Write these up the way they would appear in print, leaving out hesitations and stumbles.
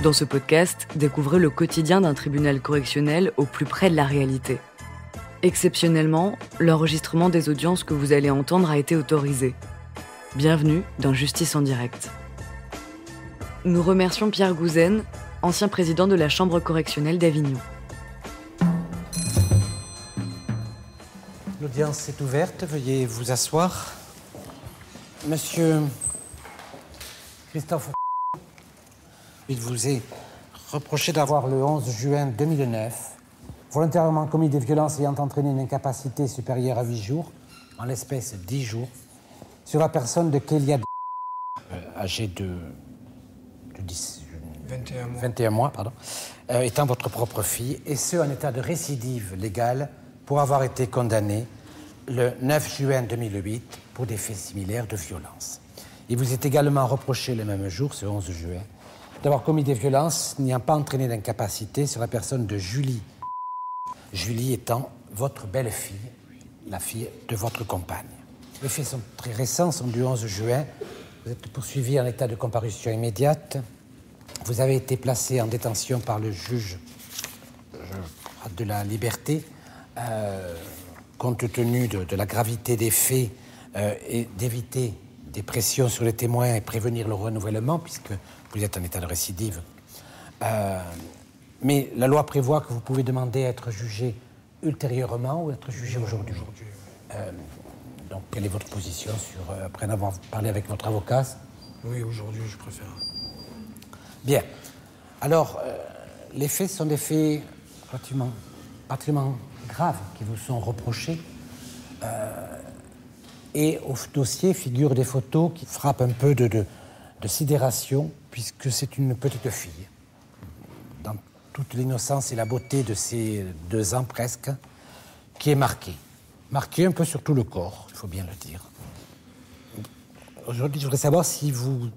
Dans ce podcast, découvrez le quotidien d'un tribunal correctionnel au plus près de la réalité. Exceptionnellement, l'enregistrement des audiences que vous allez entendre a été autorisé. Bienvenue dans Justice en direct. Nous remercions Pierre Gouzen, ancien président de la Chambre correctionnelle d'Avignon. L'audience est ouverte, veuillez vous asseoir. Monsieur Christophe, il vous est reproché d'avoir, le 11 juin 2009, volontairement commis des violences ayant entraîné une incapacité supérieure à 8 jours, en l'espèce 10 jours, sur la personne de Kélia, âgée de 21 mois, étant votre propre fille, et ce, en état de récidive légale pour avoir été condamné le 9 juin 2008 pour des faits similaires de violence. Il vous est également reproché le même jour, ce 11 juin, d'avoir commis des violences n'ayant pas entraîné d'incapacité sur la personne de Julie. Julie étant votre belle-fille, la fille de votre compagne. Les faits sont très récents, sont du 11 juin. Vous êtes poursuivi en état de comparution immédiate. Vous avez été placé en détention par le juge de la liberté, compte tenu de la gravité des faits et d'éviter des pressions sur les témoins et prévenir le renouvellement, puisque vous êtes en état de récidive. Mais la loi prévoit que vous pouvez demander à être jugé ultérieurement ou être jugé aujourd'hui. Donc, quelle est votre position après en avoir parlé avec votre avocat? Oui, aujourd'hui, je préfère. Bien. Alors, les faits sont des faits particulièrement graves qui vous sont reprochés. Et au dossier figurent des photos qui frappent un peu de sidération, puisque c'est une petite fille, dans toute l'innocence et la beauté de ses 2 ans presque, qui est marquée. Marquée un peu sur tout le corps, il faut bien le dire. Aujourd'hui, je voudrais savoir si vous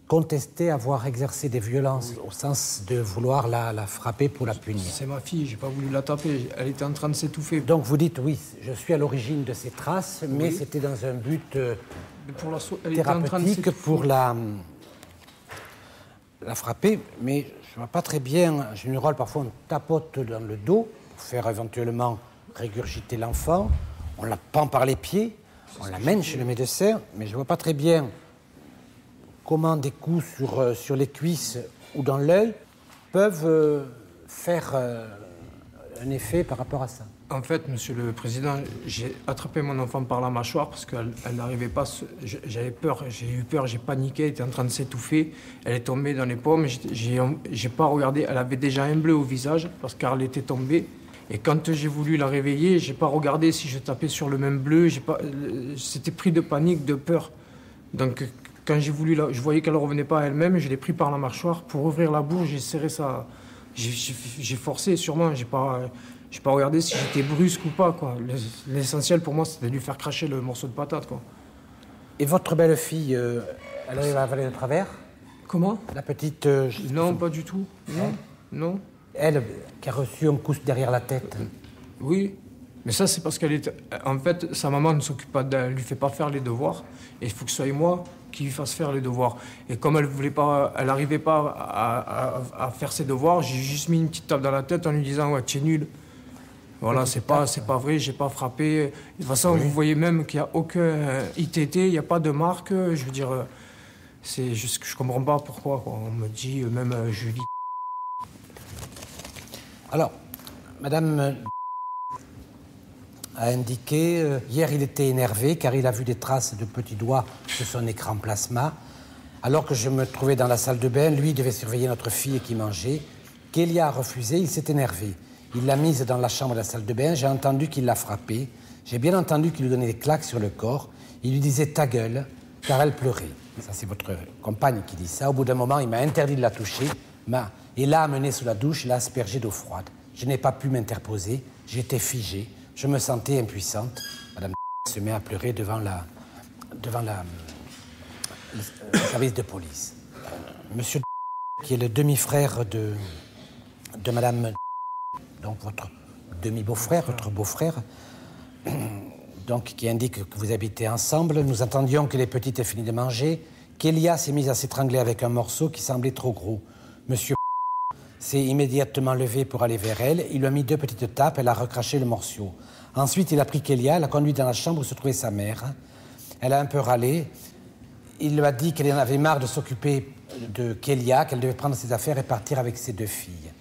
contestez avoir exercé des violences, au sens de vouloir la frapper pour la punir. C'est ma fille, j'ai pas voulu la taper, elle était en train de s'étouffer. Donc vous dites, oui, je suis à l'origine de ces traces, mais c'était dans un but thérapeutique pour la frapper, mais je ne vois pas très bien. En général, parfois on tapote dans le dos pour faire éventuellement régurgiter l'enfant, on la pend par les pieds, on l'amène chez le médecin, mais je ne vois pas très bien comment des coups sur les cuisses ou dans l'œil peuvent faire un effet par rapport à ça. En fait, monsieur le président, j'ai attrapé mon enfant par la mâchoire parce qu'elle n'arrivait pas. J'avais peur, j'ai eu peur, j'ai paniqué, elle était en train de s'étouffer. Elle est tombée dans les pommes, j'ai pas regardé, elle avait déjà un bleu au visage parce qu'elle était tombée. Et quand j'ai voulu la réveiller, j'ai pas regardé si je tapais sur le même bleu, c'était pris de panique, de peur. Donc quand j'ai voulu, je voyais qu'elle ne revenait pas à elle-même, je l'ai pris par la mâchoire pour ouvrir la bouche, j'ai serré ça, j'ai forcé sûrement, j'ai pas regardé si j'étais brusque ou pas, quoi. L'essentiel pour moi, c'était de lui faire cracher le morceau de patate, quoi. Et votre belle-fille, elle arrive à avaler de travers? Comment? La petite... Non, pas du tout. Non, non. Elle, qui a reçu un coup derrière la tête. Oui, mais ça, c'est parce qu'elle est... En fait, sa maman ne s'occupe pas d'elle, elle lui fait pas faire les devoirs, et il faut que ce soit moi qui lui fasse faire les devoirs. Et comme elle voulait pas, elle n'arrivait pas à faire ses devoirs, j'ai juste mis une petite tape dans la tête en lui disant « Ouais, tu es nul ». Voilà, c'est pas vrai, j'ai pas frappé. De toute façon, vous voyez même qu'il n'y a aucun ITT, il n'y a pas de marque. Je veux dire, c'est juste que je comprends pas pourquoi, quoi. On me dit, même Julie. Alors, madame a indiqué, hier il était énervé car il a vu des traces de petits doigts sur son écran plasma. Alors que je me trouvais dans la salle de bain, lui devait surveiller notre fille qui mangeait. Kélia a refusé, il s'est énervé. Il l'a mise dans la chambre de la salle de bain, j'ai entendu qu'il l'a frappée. J'ai bien entendu qu'il lui donnait des claques sur le corps. Il lui disait « ta gueule » car elle pleurait. Ça, c'est votre compagne qui dit ça. Au bout d'un moment, il m'a interdit de la toucher. Il l'a amenée sous la douche, il l'a aspergée d'eau froide. Je n'ai pas pu m'interposer, j'étais figé, je me sentais impuissante. Madame se met à pleurer devant le service de police. Monsieur qui est le demi-frère de Madame, donc votre demi-beau-frère, votre beau-frère, donc qui indique que vous habitez ensemble. Nous entendions que les petites aient fini de manger. Kélia s'est mise à s'étrangler avec un morceau qui semblait trop gros. Monsieur s'est immédiatement levé pour aller vers elle. Il lui a mis 2 petites tapes, elle a recraché le morceau. Ensuite, il a pris Kélia, l'a conduite dans la chambre où se trouvait sa mère. Elle a un peu râlé. Il lui a dit qu'elle en avait marre de s'occuper de Kélia, qu'elle devait prendre ses affaires et partir avec ses 2 filles.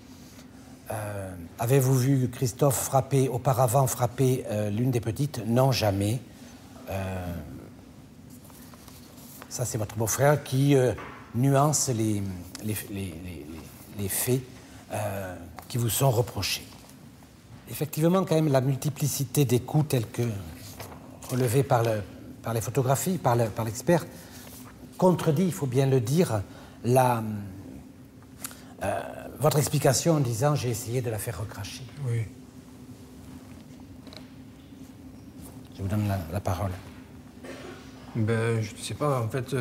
Avez-vous vu Christophe auparavant frapper l'une des petites? Non, jamais. Ça, c'est votre beau-frère qui nuance les faits qui vous sont reprochés. Effectivement, quand même, la multiplicité des coups tels que relevés par les photographies, par l'expert, contredit, il faut bien le dire, votre explication en disant « j'ai essayé de la faire recracher ». Oui. Je vous donne la parole. Ben, je ne sais pas, en fait,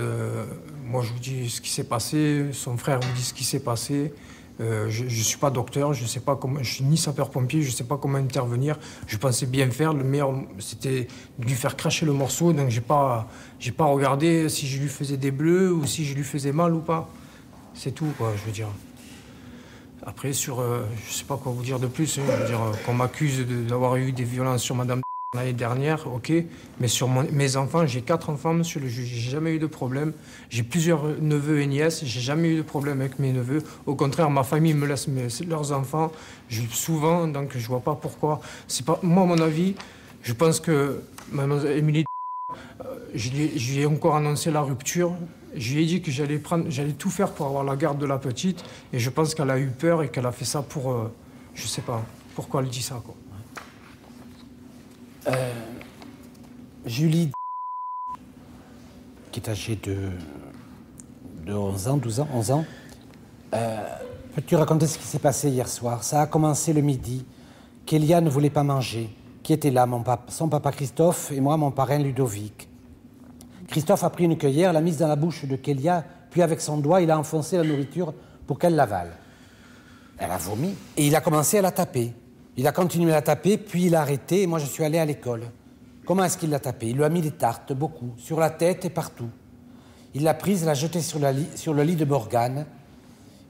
moi je vous dis ce qui s'est passé, son frère vous dit ce qui s'est passé. Je ne suis pas docteur, je ne sais pas comment, je suis ni sapeur-pompier, je ne sais pas comment intervenir. Je pensais bien faire, le meilleur c'était de lui faire cracher le morceau, donc j'ai pas regardé si je lui faisais des bleus ou si je lui faisais mal ou pas. C'est tout, quoi, je veux dire. Après, je ne sais pas quoi vous dire de plus, hein, je veux dire, qu'on m'accuse d'avoir eu des violences sur madame l'année dernière, ok, mais sur mes enfants, j'ai 4 enfants, monsieur le juge, j'ai jamais eu de problème. J'ai plusieurs neveux et nièces, j'ai jamais eu de problème avec mes neveux. Au contraire, ma famille me laisse leurs enfants souvent, donc je vois pas pourquoi. C'est pas moi, à mon avis, je pense que mademoiselle Émilie, je lui ai encore annoncé la rupture. Je lui ai dit que j'allais tout faire pour avoir la garde de la petite, et je pense qu'elle a eu peur et qu'elle a fait ça pour, je sais pas pourquoi elle dit ça, quoi. Julie, qui est âgée de 11 ans, 12 ans, 11 ans, peux-tu raconter ce qui s'est passé hier soir? Ça a commencé le midi. Kélia ne voulait pas manger. Qui était là? Son papa Christophe et moi, mon parrain Ludovic. Christophe a pris une cueillère, l'a mise dans la bouche de Kélia, puis avec son doigt, il a enfoncé la nourriture pour qu'elle l'avale. Elle a vomi et il a commencé à la taper. Il a continué à la taper, puis il a arrêté, et moi je suis allé à l'école. Comment est-ce qu'il l'a tapé? Il lui a mis des tartes, beaucoup, sur la tête et partout. Il l'a prise, l'a jetée sur le lit de Morgane.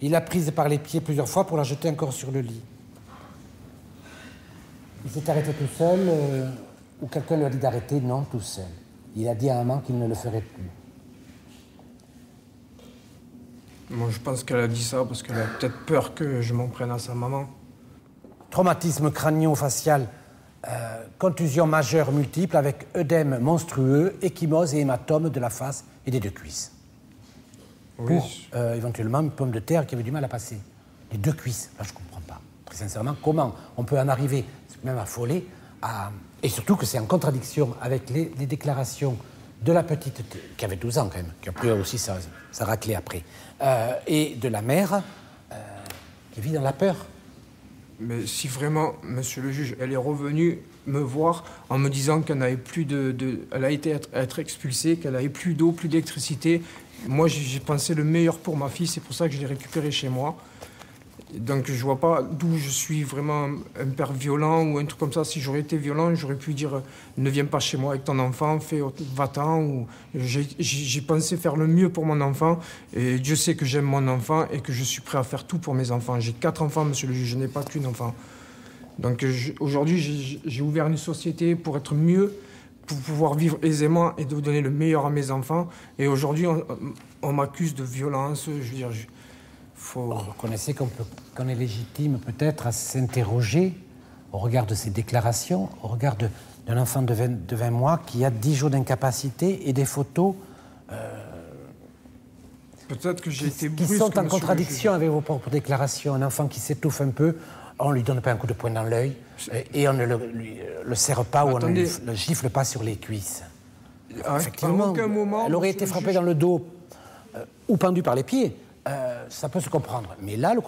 Il l'a prise par les pieds plusieurs fois pour la jeter encore sur le lit. Il s'est arrêté tout seul, ou quelqu'un lui a dit d'arrêter? Non, tout seul. Il a dit à maman qu'il ne le ferait plus. Moi, je pense qu'elle a dit ça parce qu'elle a peut-être peur que je m'en prenne à sa maman. Traumatisme crânio-facial, contusion majeure multiple avec œdème monstrueux, ecchymose et hématome de la face et des 2 cuisses. Oui. Pour éventuellement une pomme de terre qui avait du mal à passer. Les 2 cuisses, là je ne comprends pas. Très sincèrement, comment on peut en arriver, même affolé, et surtout que c'est en contradiction avec les déclarations de la petite, qui avait 12 ans quand même, qui a pris aussi sa raclée après, et de la mère, qui vit dans la peur. Mais si vraiment, monsieur le juge, elle est revenue me voir en me disant qu'elle n'avait plus elle a été être expulsée, qu'elle n'avait plus d'eau, plus d'électricité, moi j'ai pensé le meilleur pour ma fille, c'est pour ça que je l'ai récupérée chez moi. Donc je vois pas d'où je suis vraiment un père violent ou un truc comme ça. Si j'aurais été violent, j'aurais pu dire ne viens pas chez moi avec ton enfant, va-t'en. Ou j'ai pensé faire le mieux pour mon enfant et Dieu sait que j'aime mon enfant et que je suis prêt à faire tout pour mes enfants. J'ai 4 enfants, monsieur le juge, je n'ai pas qu'une enfant. Donc aujourd'hui, j'ai ouvert une société pour être mieux, pour pouvoir vivre aisément et de donner le meilleur à mes enfants. Et aujourd'hui, on m'accuse de violence, je veux dire... Vous reconnaissez qu'on est légitime peut-être à s'interroger au regard de ces déclarations, au regard d'un enfant de 20 mois qui a 10 jours d'incapacité et des photos peut-être que j'ai été brusque, qui sont en contradiction avec vos propres déclarations. Un enfant qui s'étouffe un peu, on ne lui donne pas un coup de poing dans l'œil et on ne le serre pas ou on ne le gifle pas sur les cuisses. Effectivement, aucun moment, elle aurait été frappée dans le dos ou pendue par les pieds. Ça peut se comprendre. Mais là, le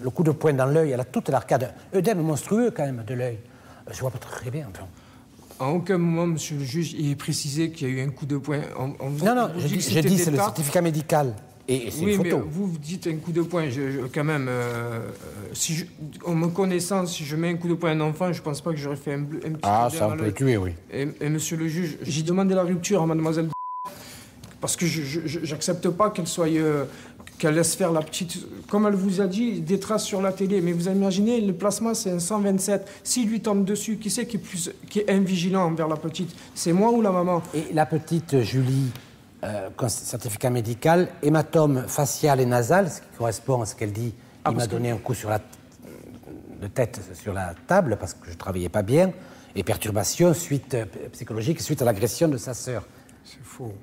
coup de poing dans l'œil, elle a toute l'arcade. Œdème monstrueux, quand même, de l'œil. Je vois pas très bien. Enfin. À aucun moment, monsieur le juge, il est précisé qu'il y a eu un coup de poing. Non, je dis c'est le certificat médical. Et c'est une photo. Mais vous dites un coup de poing. Quand même, en me connaissant, si je mets un coup de poing à un enfant, je pense pas que j'aurais fait un petit coup ça, on peut le tuer, oui. Et monsieur le juge, j'ai demandé la rupture à mademoiselle parce que j'accepte pas qu'elle soit... qu'elle laisse faire la petite... Comme elle vous a dit, des traces sur la télé. Mais vous imaginez, le plasma, c'est un 127. S'il lui tombe dessus, qui c'est qui est invigilant envers la petite? C'est moi ou la maman? Et la petite Julie, certificat médical, hématome facial et nasal, ce qui correspond à ce qu'elle dit. Il m'a donné un coup de tête sur la table parce que je ne travaillais pas bien, et perturbation psychologique suite à l'agression de sa sœur. C'est faux.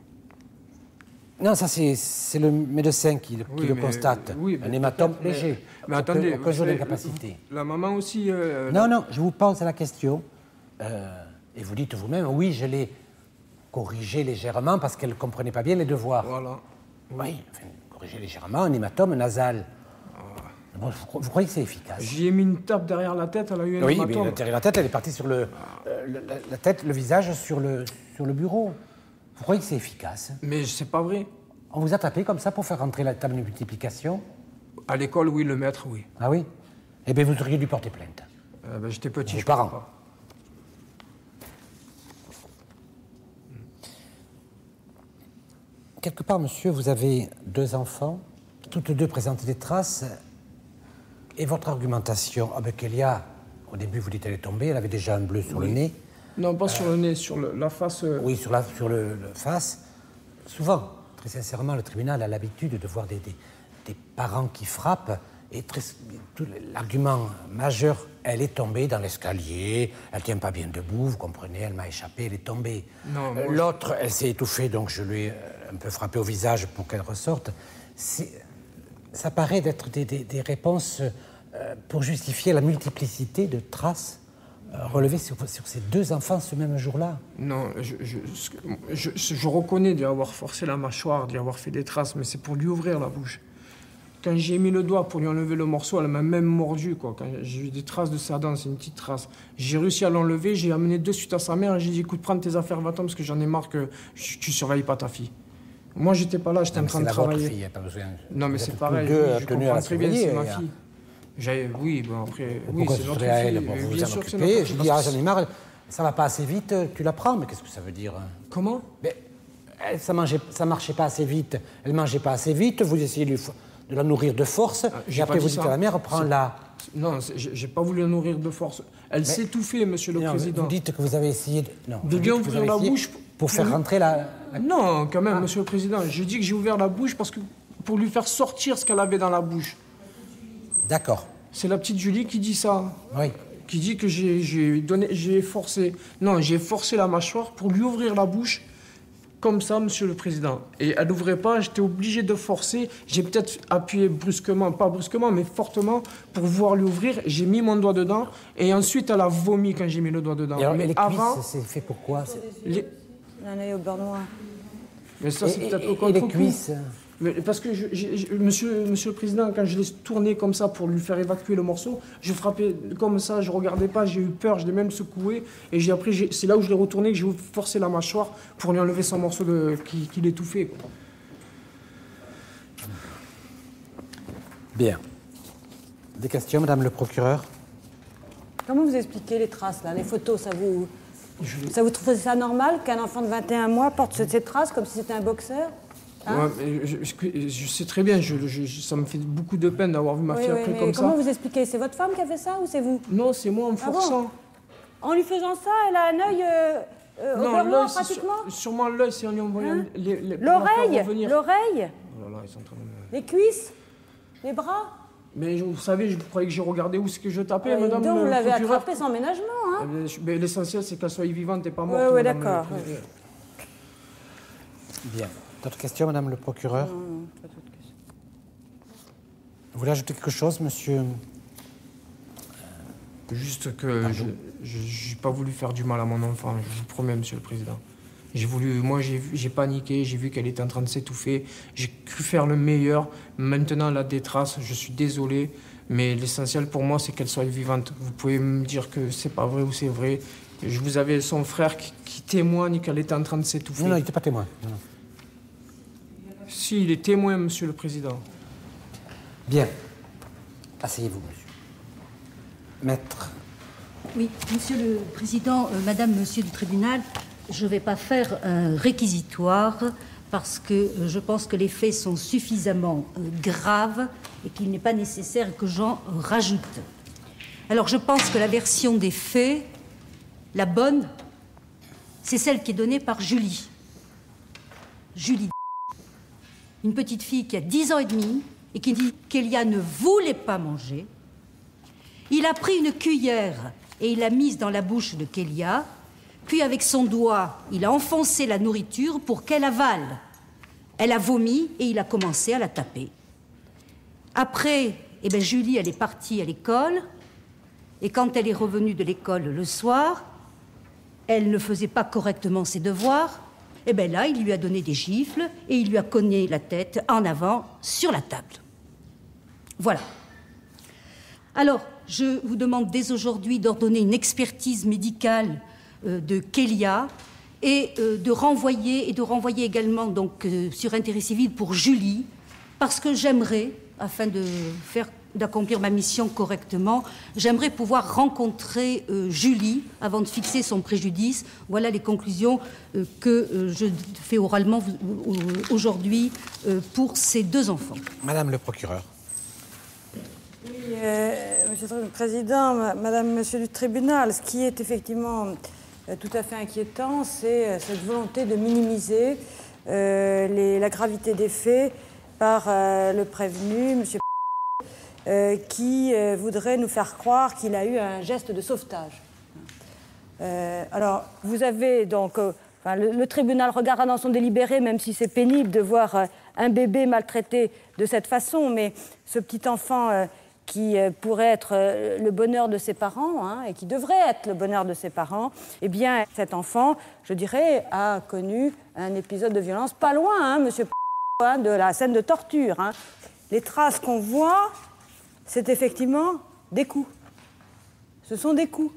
Non, ça c'est le médecin qui le constate. Oui, un hématome léger. Mais attendez, aucun jour d'incapacité. La maman aussi... Non, je vous pose la question. Et vous dites vous-même, oui, je l'ai corrigé légèrement parce qu'elle ne comprenait pas bien les devoirs. Voilà. Oui, enfin, corrigé légèrement, un hématome nasal. Bon, vous croyez que c'est efficace? J'y ai mis une tape derrière la tête, elle a eu un hématome. Oui, mais derrière la tête, elle est partie sur la tête, le visage sur le bureau. Vous croyez que c'est efficace? Mais c'est pas vrai. On vous a tapé comme ça pour faire rentrer la table de multiplication? À l'école, oui, le maître, oui. Ah oui? Eh bien, vous auriez dû porter plainte. J'étais petit, je parents. Pas. Quelque part, monsieur, vous avez 2 enfants, toutes 2 présentent des traces, et votre argumentation, Kélia, au début, vous dites qu'elle est tombée, elle avait déjà un bleu sur le nez. Non, pas sur le nez, sur la face. Oui, sur le face. Souvent, très sincèrement, le tribunal a l'habitude de voir des parents qui frappent, et l'argument majeur, elle est tombée dans l'escalier, elle ne tient pas bien debout, vous comprenez, elle m'a échappé, elle est tombée. L'autre, elle s'est étouffée, donc je lui ai un peu frappé au visage pour qu'elle ressorte. Ça paraît d'être des réponses pour justifier la multiplicité de traces relevées sur ces 2 enfants ce même jour-là. Non, je reconnais d'y avoir forcé la mâchoire, d'y avoir fait des traces, mais c'est pour lui ouvrir la bouche. Quand j'ai mis le doigt pour lui enlever le morceau, elle m'a même mordu, quoi. Quand j'ai eu des traces de sa dent, c'est une petite trace. J'ai réussi à l'enlever, j'ai amené de suite à sa mère et j'ai dit, écoute, prends tes affaires, va-t'en, parce que j'en ai marre que tu surveilles pas ta fille. Moi, j'étais pas là, j'étais en train de travailler. Fille, pas besoin. Non, mais c'est pareil, je comprends très bien, c'est ma fille. Oui, bon après, oui, c'est notre fille. Pour vous bien en sûr que c'est occuper, notre je fille. dis, j'en ai marre, ça va pas assez vite, tu la prends, mais qu'est-ce que ça veut dire? Comment? Mais, ça marchait pas assez vite, elle mangeait pas assez vite, vous essayez de la nourrir de force, et après vous dites à la mère, prends-la. Non, j'ai pas voulu la nourrir de force. Elle s'étouffait, monsieur le président. Vous dites que vous avez essayé de lui ouvrir la bouche pour faire rentrer la... Non, quand même, monsieur le président. Je dis que j'ai ouvert la bouche parce que pour lui faire sortir ce qu'elle avait dans la bouche. D'accord. C'est la petite Julie qui dit ça. Oui. Qui dit que j'ai forcé. Non, j'ai forcé la mâchoire pour lui ouvrir la bouche. Comme ça, monsieur le président. Et elle n'ouvrait pas, j'étais obligé de forcer. J'ai peut-être appuyé brusquement, pas brusquement, mais fortement, pour pouvoir lui ouvrir. J'ai mis mon doigt dedans, et ensuite elle a vomi quand j'ai mis le doigt dedans. Et alors, mais les avant, cuisses, c'est fait pourquoi? Un œil au beurre noir. Mais ça, c'est peut-être au contre-coup. Et les cuisses? Parce que, monsieur le président, quand je l'ai tourné comme ça pour lui faire évacuer le morceau, je frappais comme ça, je regardais pas, j'ai eu peur, je l'ai même secoué. Et c'est là où je l'ai retourné que j'ai forcé la mâchoire pour lui enlever son morceau qui l'étouffait. Bien. Des questions, madame le procureur? Comment vous expliquez les traces, là, les photos, ça vous trouvez ça normal qu'un enfant de 21 mois porte ces traces comme si c'était un boxeur? Hein? Ouais, je sais très bien, ça me fait beaucoup de peine d'avoir vu ma fille après comme ça. Comment vous expliquez? C'est votre femme qui a fait ça ou c'est vous? Non, c'est moi en me forçant. Bon? En lui faisant ça, elle a un œil au beurre noir pratiquement? Sûrement l'œil, c'est en lui envoyant l'oreille? Oh là là, ils sont en train de... Les cuisses? Les bras? Mais vous savez, je croyais que j'ai regardé où c'est que je tapais, madame. Donc vous l'avez attrapée sans ménagement, hein? Mais l'essentiel, c'est qu'elle soit vivante et pas morte. Oui, d'accord. Bien. D'autres questions, madame le procureur? Non, pas d'autres questions. Vous voulez ajouter quelque chose, monsieur? Juste que je n'ai pas voulu faire du mal à mon enfant, je vous promets, monsieur le président. Moi, j'ai paniqué, j'ai vu qu'elle était en train de s'étouffer. J'ai cru faire le meilleur. Maintenant, elle a des traces, je suis désolé. Mais l'essentiel pour moi, c'est qu'elle soit vivante. Vous pouvez me dire que c'est pas vrai ou c'est vrai. Vous avez son frère qui témoigne qu'elle était en train de s'étouffer. Non, il n'était pas témoin. Non. Si, il est témoin, monsieur le président. Bien. Asseyez-vous, monsieur. Maître. Oui, monsieur le président, madame, monsieur du tribunal, je ne vais pas faire un réquisitoire parce que je pense que les faits sont suffisamment graves et qu'il n'est pas nécessaire que j'en rajoute. Alors je pense que la version des faits, la bonne, c'est celle qui est donnée par Julie. Julie, une petite fille qui a 10 ans et demi et qui dit qu'Elia ne voulait pas manger. Il a pris une cuillère et il l'a mise dans la bouche de Kélia, puis avec son doigt, il a enfoncé la nourriture pour qu'elle avale. Elle a vomi et il a commencé à la taper. Après, Julie, elle est partie à l'école, et quand elle est revenue de l'école le soir, elle ne faisait pas correctement ses devoirs, là, il lui a donné des gifles et il lui a cogné la tête en avant sur la table. Voilà. Alors, je vous demande dès aujourd'hui d'ordonner une expertise médicale de Kélia et de renvoyer également donc, sur intérêt civil pour Julie, parce que j'aimerais, afin d'accomplir ma mission correctement, j'aimerais pouvoir rencontrer Julie avant de fixer son préjudice. Voilà les conclusions que je fais oralement aujourd'hui pour ces deux enfants. Madame le procureur. Oui, Monsieur le Président, Madame, Monsieur du Tribunal, ce qui est effectivement tout à fait inquiétant, c'est cette volonté de minimiser la gravité des faits par le prévenu, Monsieur qui voudrait nous faire croire qu'il a eu un geste de sauvetage. Alors, vous avez donc... le tribunal regardera dans son délibéré, même si c'est pénible de voir un bébé maltraité de cette façon, mais ce petit enfant qui pourrait être le bonheur de ses parents, et qui devrait être le bonheur de ses parents, cet enfant, je dirais, a connu un épisode de violence pas loin, monsieur de la scène de torture. Les traces qu'on voit, c'est effectivement des coups. Ce sont des coups.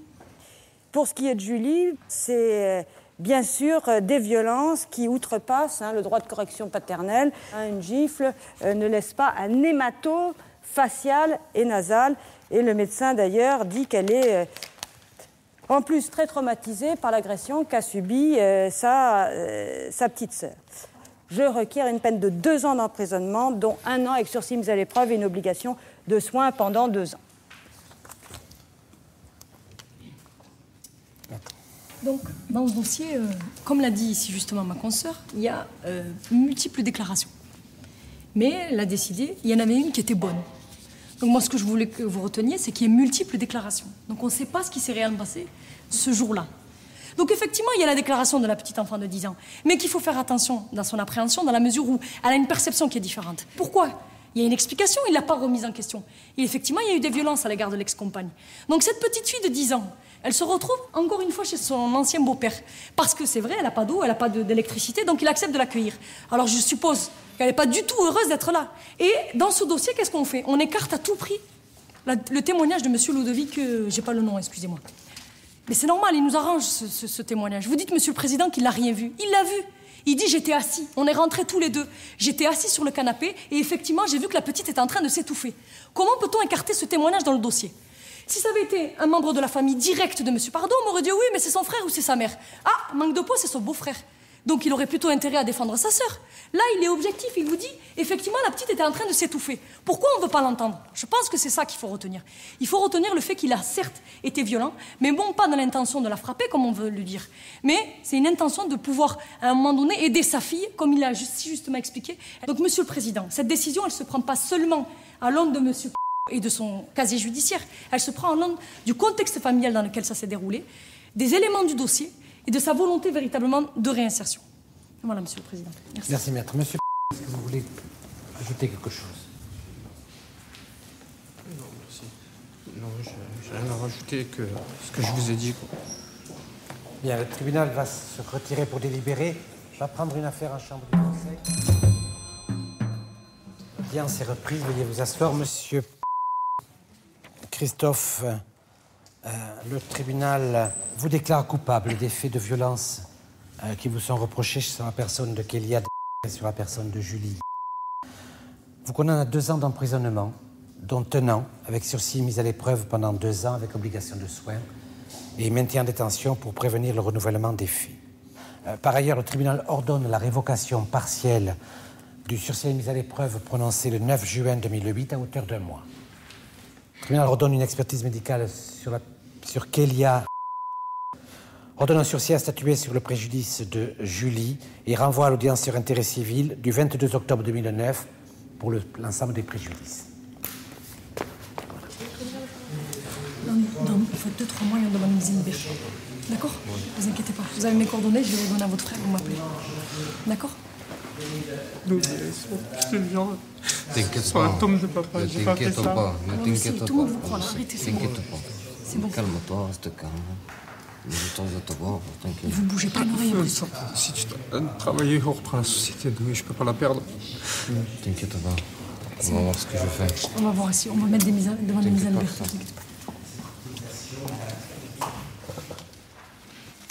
Pour ce qui est de Julie, c'est bien sûr des violences qui outrepassent le droit de correction paternelle. Une gifle ne laisse pas un hématome facial et nasal. Et le médecin, d'ailleurs, dit qu'elle est en plus très traumatisée par l'agression qu'a subie sa petite sœur. Je requiers une peine de 2 ans d'emprisonnement, dont 1 an avec sursis mis à l'épreuve et une obligation de soins pendant 2 ans. Donc, dans ce dossier, comme l'a dit ici justement ma consoeur, il y a multiples déclarations. Mais elle a décidé, il y en avait une qui était bonne. Donc moi, ce que je voulais que vous reteniez, c'est qu'il y ait multiples déclarations. Donc on ne sait pas ce qui s'est réellement passé ce jour-là. Donc effectivement, il y a la déclaration de la petite enfant de 10 ans, mais qu'il faut faire attention dans son appréhension, dans la mesure où elle a une perception qui est différente. Pourquoi ? Il y a une explication, il ne l'a pas remise en question. Et effectivement, il y a eu des violences à l'égard de l'ex-compagne. Donc cette petite fille de 10 ans, elle se retrouve encore une fois chez son ancien beau-père. Parce que c'est vrai, elle n'a pas d'eau, elle n'a pas d'électricité, donc il accepte de l'accueillir. Alors je suppose qu'elle n'est pas du tout heureuse d'être là. Et dans ce dossier, qu'est-ce qu'on fait ? On écarte à tout prix le témoignage de M. Ludovic, j'ai pas le nom, excusez-moi. Mais c'est normal, il nous arrange ce témoignage. Vous dites, Monsieur le Président, qu'il n'a rien vu. Il l'a vu. Il dit, j'étais assis. On est rentrés tous les deux. J'étais assis sur le canapé et effectivement, j'ai vu que la petite était en train de s'étouffer. Comment peut-on écarter ce témoignage dans le dossier ? Si ça avait été un membre de la famille directe de Monsieur Pardot, on m'aurait dit, oui, mais c'est son frère ou c'est sa mère. Ah, manque de peau, c'est son beau-frère. Donc il aurait plutôt intérêt à défendre sa sœur. Là, il est objectif, il vous dit, effectivement, la petite était en train de s'étouffer. Pourquoi on ne veut pas l'entendre ? Je pense que c'est ça qu'il faut retenir. Il faut retenir le fait qu'il a certes été violent, mais bon, pas dans l'intention de la frapper, comme on veut le dire. Mais c'est une intention de pouvoir, à un moment donné, aider sa fille, comme il l'a si justement expliqué. Donc, Monsieur le Président, cette décision, elle ne se prend pas seulement à l'aune de Monsieur et de son casier judiciaire, elle se prend à l'aune du contexte familial dans lequel ça s'est déroulé, des éléments du dossier, et de sa volonté véritablement de réinsertion. Voilà, Monsieur le Président. Merci. Merci, maître. Monsieur, est-ce que vous voulez ajouter quelque chose ? Non, merci. Non, j'ai rien à rajouter que ce que je vous ai dit. Bien, le tribunal va se retirer pour délibérer. Va prendre une affaire en chambre du conseil. Bien, c'est repris. Veuillez vous asseoir, Monsieur Christophe. Le tribunal vous déclare coupable des faits de violence qui vous sont reprochés sur la personne de Kélia et sur la personne de Julie. Vous condamnez à 2 ans d'emprisonnement, dont 1 an avec sursis mis à l'épreuve pendant 2 ans avec obligation de soins et maintien en détention pour prévenir le renouvellement des faits. Par ailleurs, le tribunal ordonne la révocation partielle du sursis de mise à l'épreuve prononcé le 9 juin 2008 à hauteur d'1 mois. Le tribunal ordonne une expertise médicale sur Kélia, ordonne un sursis à statuer sur le préjudice de Julie et renvoie à l'audience sur intérêt civil du 22 octobre 2009 pour l'ensemble des préjudices. Il faut 2-3 mois, il y a demande mise en liberté. D'accord ? Ne vous inquiétez pas. Vous avez mes coordonnées, je vais les donner à votre frère, vous m'appelez. D'accord ? Je te jure. T'inquiète Sur la tombe de papa, j'ai pas fait ça. Ne t'inquiète pas. Tout le monde vous croit, là. Arrêtez, c'est bon. T'inquiète pas. C'est bon. Calme-toi, reste calme. Je t'en veux te voir, t'inquiète. Vous bougez pas une oreille. Si tu t'as travaillé, on reprend la société de je peux pas la perdre. T'inquiète pas. On va voir ce que je fais. On va voir ici, on va mettre des mises devant les mises en liberté.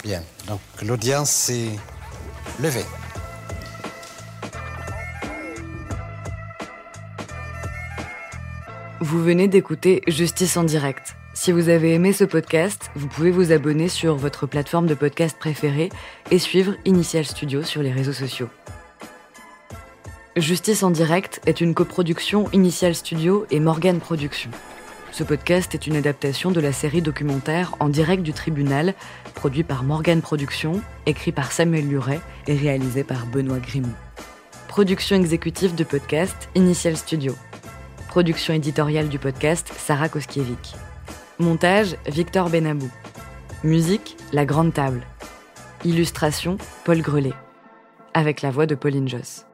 Bien, donc l'audience est levée. Vous venez d'écouter Justice en direct. Si vous avez aimé ce podcast, vous pouvez vous abonner sur votre plateforme de podcast préférée et suivre Initial Studio sur les réseaux sociaux. Justice en direct est une coproduction Initial Studio et Morgane Productions. Ce podcast est une adaptation de la série documentaire En direct du tribunal, produit par Morgane Productions, écrit par Samuel Luret et réalisé par Benoît Grimont. Production exécutive du podcast Initial Studio. Production éditoriale du podcast Sarah Koskiewicz. Montage Victor Benabou. Musique La Grande Table. Illustration Paul Grelet. Avec la voix de Pauline Josse.